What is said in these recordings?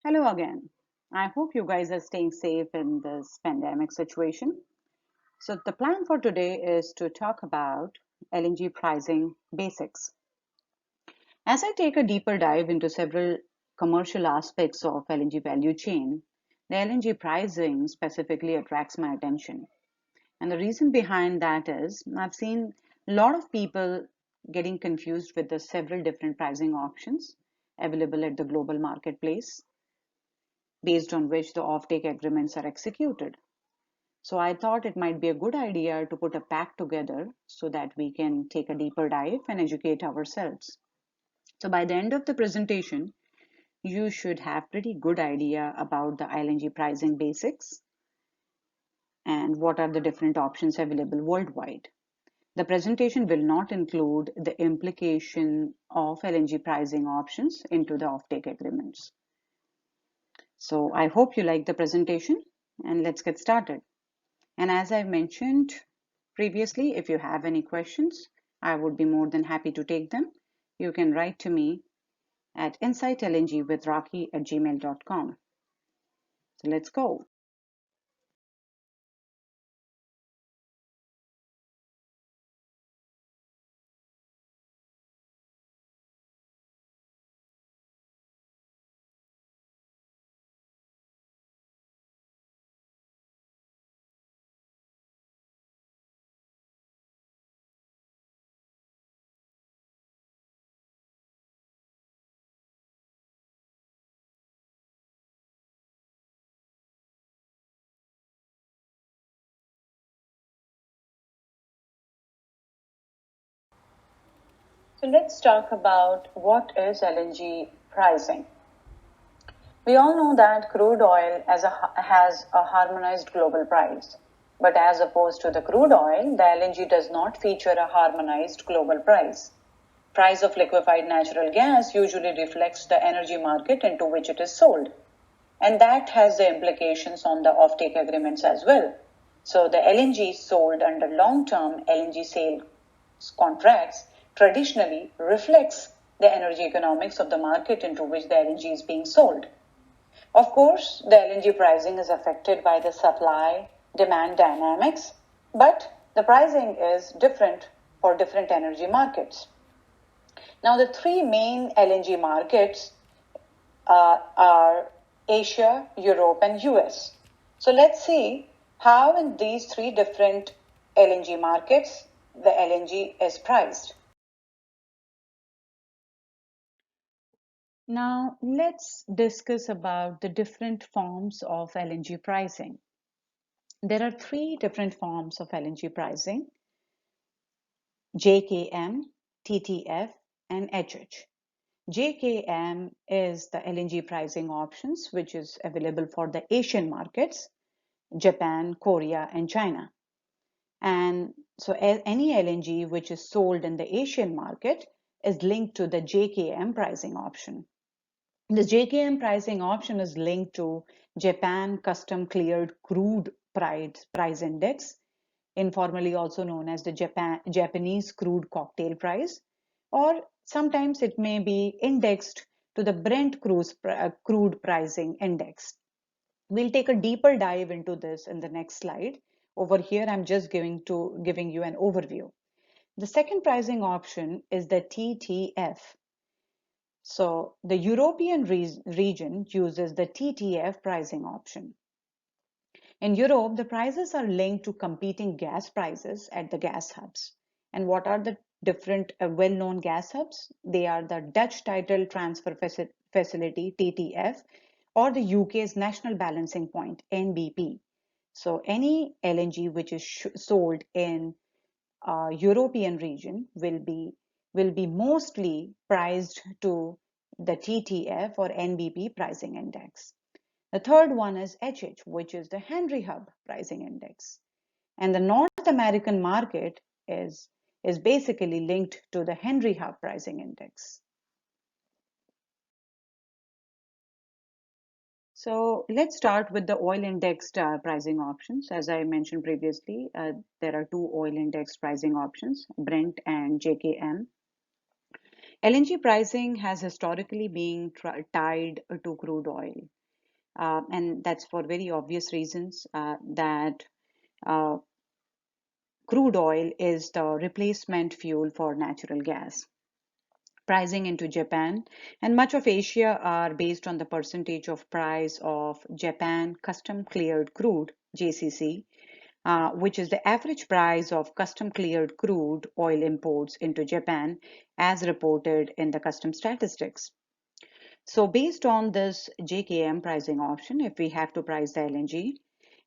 Hello again. I hope you guys are staying safe in this pandemic situation. So, the plan for today is to talk about LNG pricing basics. As I take a deeper dive into several commercial aspects of LNG value chain, the LNG pricing specifically attracts my attention. And the reason behind that is I've seen a lot of people getting confused with the several different pricing options available at the global marketplace based on which the offtake agreements are executed. So I thought it might be a good idea to put a pack together so that we can take a deeper dive and educate ourselves. So by the end of the presentation, you should have pretty good idea about the LNG pricing basics and what are the different options available worldwide. The presentation will not include the implication of LNG pricing options into the offtake agreements. So I hope you like the presentation and let's get started. And as I mentioned previously, if you have any questions, I would be more than happy to take them. You can write to me at insightlngwithrocky@gmail.com. So let's go. So let's talk about what is LNG pricing. We all know that crude oil has a harmonized global price. But as opposed to the crude oil, the LNG does not feature a harmonized global price. Price of liquefied natural gas usually reflects the energy market into which it is sold. And that has the implications on the offtake agreements as well. So the LNG sold under long-term LNG sale contracts traditionally reflects the energy economics of the market into which the LNG is being sold. Of course, the LNG pricing is affected by the supply-demand dynamics, but the pricing is different for different energy markets. Now, the three main LNG markets are Asia, Europe, and US. So let's see how in these three different LNG markets the LNG is priced. Now, let's discuss about the different forms of LNG pricing. There are three different forms of LNG pricing: JKM, TTF, and HH. JKM is the LNG pricing options which is available for the Asian markets, Japan, Korea, and China. And so any LNG which is sold in the Asian market is linked to the JKM pricing option. The JKM pricing option is linked to Japan Custom Cleared Crude Price Index, informally also known as the Japanese Crude Cocktail Price, or sometimes it may be indexed to the Brent Crude Pricing Index. We'll take a deeper dive into this in the next slide. Over here, I'm just giving you an overview. The second pricing option is the TTF. So the European region uses the TTF pricing option. In Europe, the prices are linked to competing gas prices at the gas hubs. And what are the different well-known gas hubs? They are the Dutch Tidal Transfer Facility, TTF, or the UK's National Balancing Point, NBP. So any LNG which is sold in European region will be mostly priced to the TTF or NBP pricing index. The third one is HH, which is the Henry Hub pricing index. And the North American market is basically linked to the Henry Hub pricing index. So let's start with the oil indexed pricing options. As I mentioned previously, there are two oil indexed pricing options, Brent and JKM. LNG pricing has historically been tied to crude oil. and that's for very obvious reasons that uh, crude oil is the replacement fuel for natural gas. Pricing into Japan and much of Asia are based on the percentage of price of Japan custom cleared crude, JCC, which is the average price of custom cleared crude oil imports into Japan as reported in the custom statistics. So based on this JKM pricing option, if we have to price the LNG,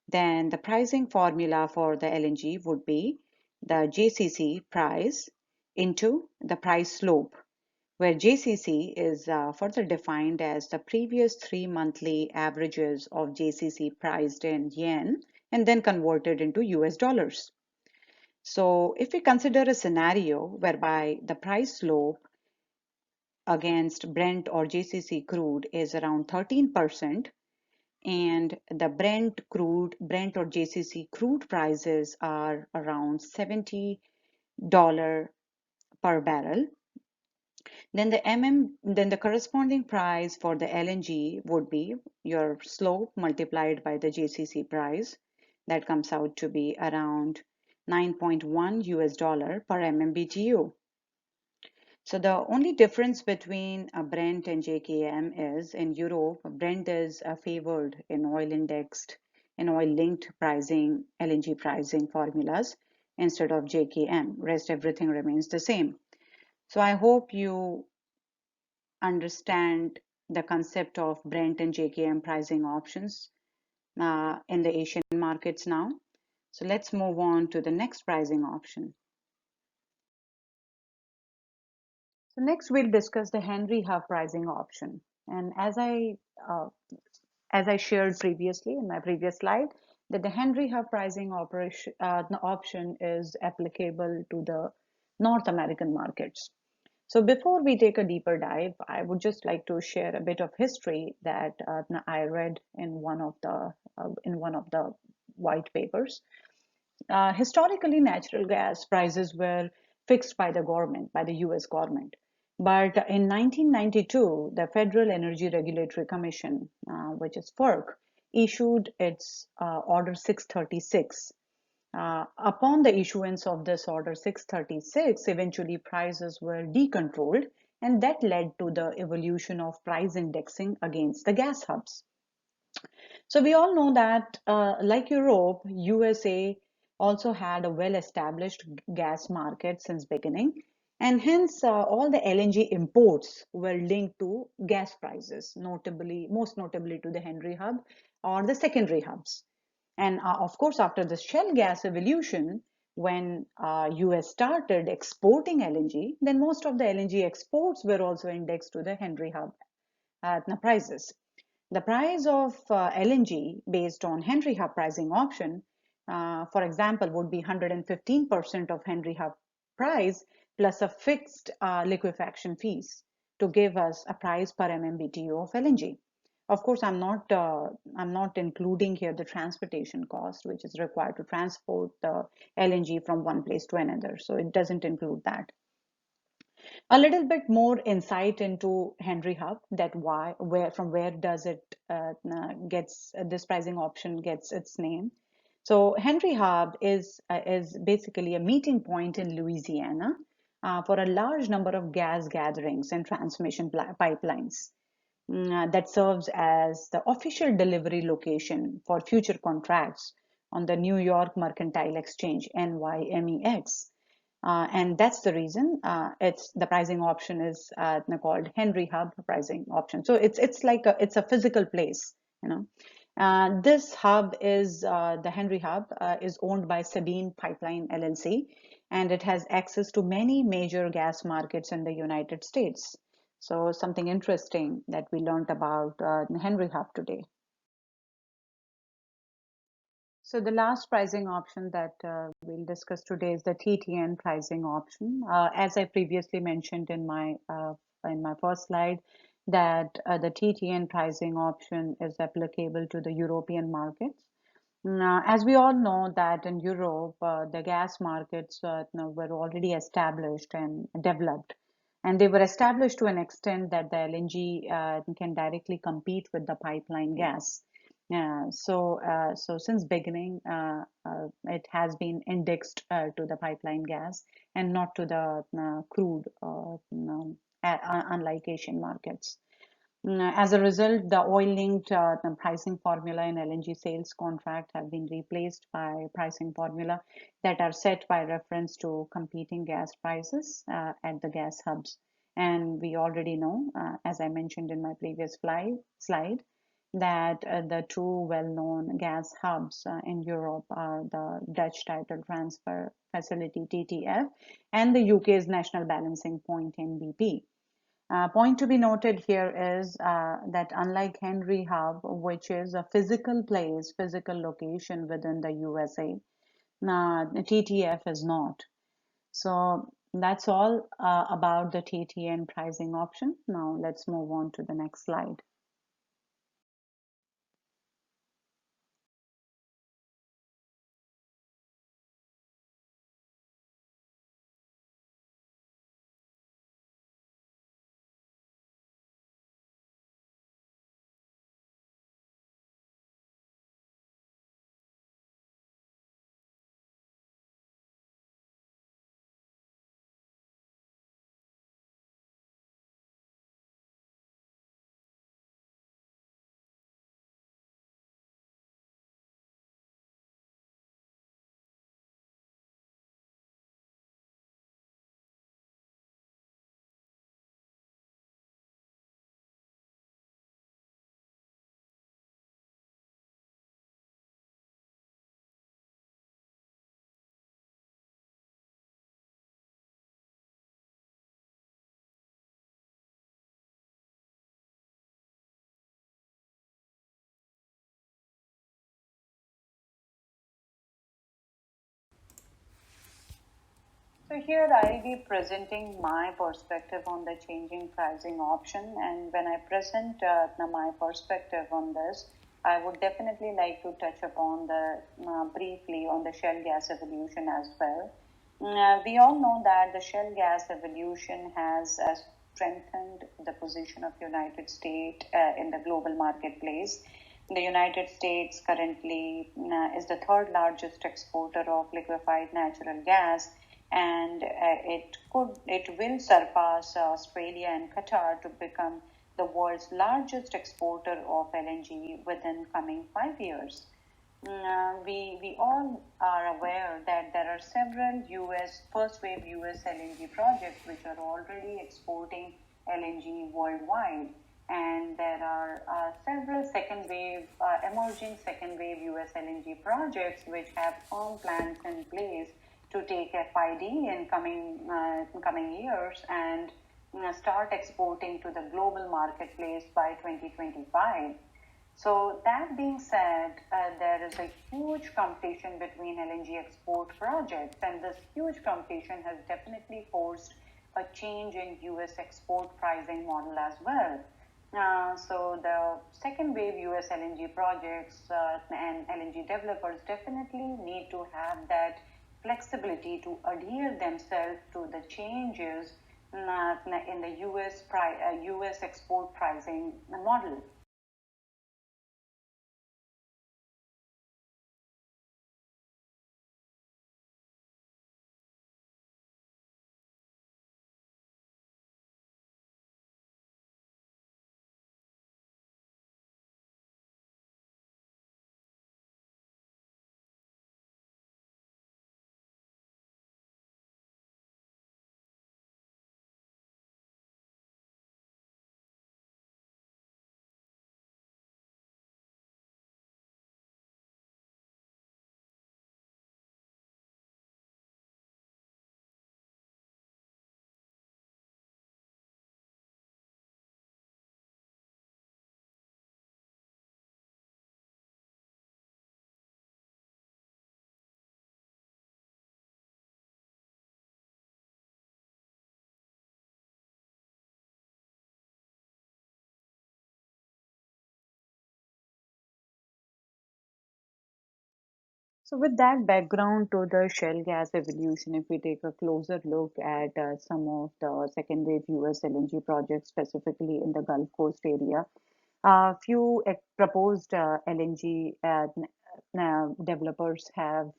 then the pricing formula for the LNG would be the JCC price into the price slope, where JCC is further defined as the previous 3 monthly averages of JCC priced in yen and then converted into US dollars. So if we consider a scenario whereby the price slope against Brent or JCC crude is around 13%, and the Brent or JCC crude prices are around $70 per barrel, then the corresponding price for the LNG would be your slope multiplied by the JCC price. That comes out to be around 9.1 US dollar per MMBTU. So the only difference between Brent and JKM is in Europe, Brent is favored in oil-linked pricing, LNG pricing formulas instead of JKM. Rest everything remains the same. So I hope you understand the concept of Brent and JKM pricing options in the Asian markets now. So let's move on to the next pricing option. So next we'll discuss the Henry Hub pricing option. And as I shared previously in my previous slide, that the Henry Hub pricing option is applicable to the North American markets. So before we take a deeper dive, I would just like to share a bit of history that I read in one of the white papers. Historically, natural gas prices were fixed by the government, by the US government. But in 1992, the Federal Energy Regulatory Commission, which is FERC, issued its Order 636. Upon the issuance of this Order 636, eventually prices were decontrolled, and that led to the evolution of price indexing against the gas hubs. So we all know that, like Europe, USA also had a well-established gas market since beginning, and hence all the LNG imports were linked to gas prices, most notably to the Henry Hub or the secondary hubs. And of course, after the shale gas evolution, when US started exporting LNG, then most of the LNG exports were also indexed to the Henry Hub prices. The price of LNG based on Henry Hub pricing option, for example, would be 115% of Henry Hub price plus a fixed liquefaction fees to give us a price per MMBTU of LNG. Of course, I'm not including here the transportation cost, which is required to transport the LNG from one place to another. So it doesn't include that. A little bit more insight into Henry Hub, that from where does it gets this pricing option gets its name. So Henry Hub is basically a meeting point in Louisiana for a large number of gas gatherings and transmission pipelines. That serves as the official delivery location for future contracts on the New York Mercantile Exchange, NYMEX. And that's the reason it's the pricing option is called Henry Hub pricing option. So it's a physical place, you know. This hub is the Henry Hub is owned by Sabine Pipeline LLC, and it has access to many major gas markets in the United States. So something interesting that we learned about Henry Hub today. So the last pricing option that we'll discuss today is the TTN pricing option. As I previously mentioned in my first slide, that the TTN pricing option is applicable to the European markets. Now, as we all know that in Europe, the gas markets were already established and developed. And they were established to an extent that the LNG can directly compete with the pipeline gas. So since beginning, it has been indexed to the pipeline gas and not to the crude, unlike Asian markets. As a result, the oil-linked the pricing formula in LNG sales contract have been replaced by pricing formula that are set by reference to competing gas prices at the gas hubs. And we already know, as I mentioned in my previous slide, that the two well-known gas hubs in Europe are the Dutch Title Transfer Facility (TTF) and the UK's National Balancing Point (NBP). Point to be noted here is that unlike Henry Hub, which is a physical place, physical location within the USA, TTF is not. So that's all about the TTN pricing option. Now let's move on to the next slide. So here I'll be presenting my perspective on the changing pricing option, and when I present my perspective on this, I would definitely like to touch upon the briefly on the shale gas evolution as well. We all know that the shale gas evolution has strengthened the position of United States in the global marketplace. The United States currently is the third largest exporter of liquefied natural gas, and it will surpass Australia and Qatar to become the world's largest exporter of LNG within coming 5 years. We all are aware that there are several US first wave US LNG projects which are already exporting LNG worldwide, and there are several emerging second wave US LNG projects which have firm plans in place to take FID in coming years and start exporting to the global marketplace by 2025. So that being said, there is a huge competition between LNG export projects, and this huge competition has definitely forced a change in US export pricing model as well. So the second wave US LNG projects and LNG developers definitely need to have that flexibility to adhere themselves to the changes in the US export pricing model. So with that background to the shale gas evolution, if we take a closer look at some of the second wave US LNG projects, specifically in the Gulf Coast area, few proposed LNG developers have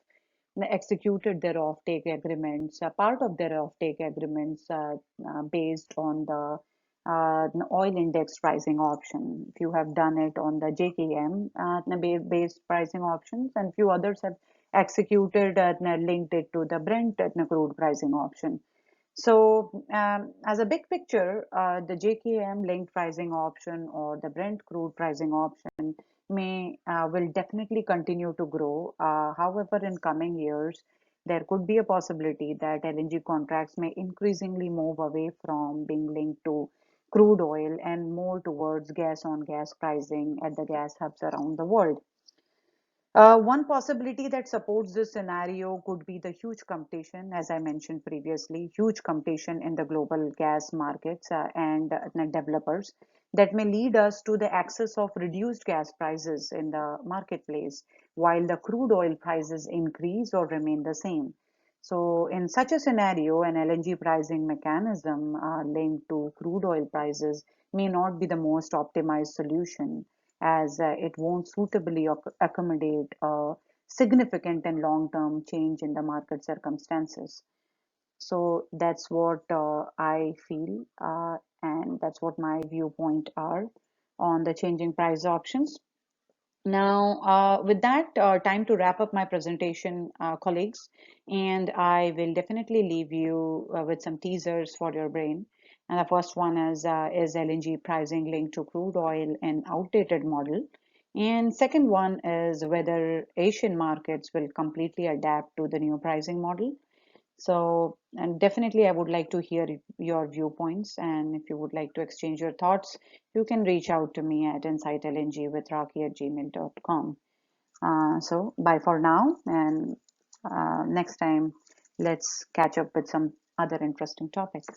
executed their offtake agreements, part of their offtake agreements based on the oil index pricing option. Few have done it on the JKM based pricing options, and few others have executed linked it to the Brent crude pricing option. So, as a big picture, the JKM linked pricing option or the Brent crude pricing option may will definitely continue to grow. However, in coming years, there could be a possibility that LNG contracts may increasingly move away from being linked to crude oil and more towards gas on gas pricing at the gas hubs around the world. One possibility that supports this scenario could be the huge competition, as I mentioned previously, huge competition in the global gas markets and developers that may lead us to the access of reduced gas prices in the marketplace while the crude oil prices increase or remain the same. So, in such a scenario, an LNG pricing mechanism linked to crude oil prices may not be the most optimized solution as it won't suitably accommodate a significant and long-term change in the market circumstances. So that's what I feel, and that's what my viewpoint are on the changing price options. Now, with that, time to wrap up my presentation, colleagues, and I will definitely leave you with some teasers for your brain. And the first one is LNG pricing linked to crude oil and outdated model. And second one is whether Asian markets will completely adapt to the new pricing model. So, and definitely, I would like to hear your viewpoints. And if you would like to exchange your thoughts, you can reach out to me at insightlng@gmail.com. So, bye for now. And next time, let's catch up with some other interesting topics.